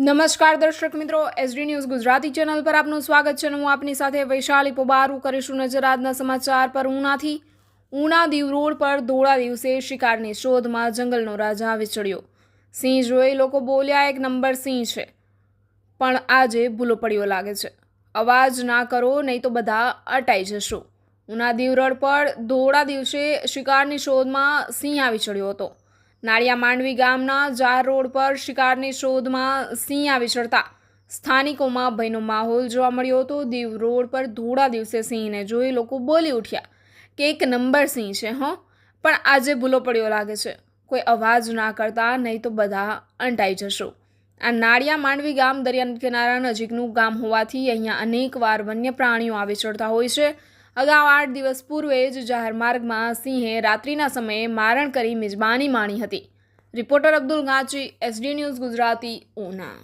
નમસ્કાર દર્શક મિત્રો, એસડી ન્યૂઝ ગુજરાતી ચેનલ પર આપનું સ્વાગત છે. હું આપની સાથે વૈશાલી પોબારું કરીશું નજર આજના સમાચાર પર. ઉના દીવ રોડ પર ધોળા દિવસે શિકારની શોધમાં જંગલનો રાજા વિચળ્યો. સિંહ જોઈ લોકો બોલ્યા એક નંબર સિંહ છે, પણ આજે ભૂલો પડ્યો લાગે છે. અવાજ ના કરો નહીં તો બધા અટાઈ જશો. ઉના દીવ રોડ પર ધોળા દિવસે શિકારની શોધમાં સિંહ આવી ચડ્યો હતો. નાળિયા માંડવી ગામના જાર રોડ પર શિકારની શોધમાં સિંહ આવી ચડતા સ્થાનિકોમાં ભયનો માહોલ જોવા મળ્યો હતો. દીવ રોડ પર ધોળા દિવસે સિંહને જોઈ લોકો બોલી ઉઠ્યા કે એક નંબર સિંહ છે, પણ આજે ભૂલો પડ્યો લાગે છે. કોઈ અવાજ ના કરતા નહીં તો બધા અંટાઈ જશો. આ નાળિયા માંડવી ગામ દરિયા કિનારા નજીકનું ગામ હોવાથી અહીંયા અનેક વાર વન્ય પ્રાણીઓ આવી ચડતા હોય છે. અગાઉ 8 દિવસ પૂર્વે જ જાહેર માર્ગમાં સિંહે રાત્રિના સમયે મારણ કરી મિજબાની માણી હતી. Reporter Abdul Ganchi, SD news Gujarati, Una.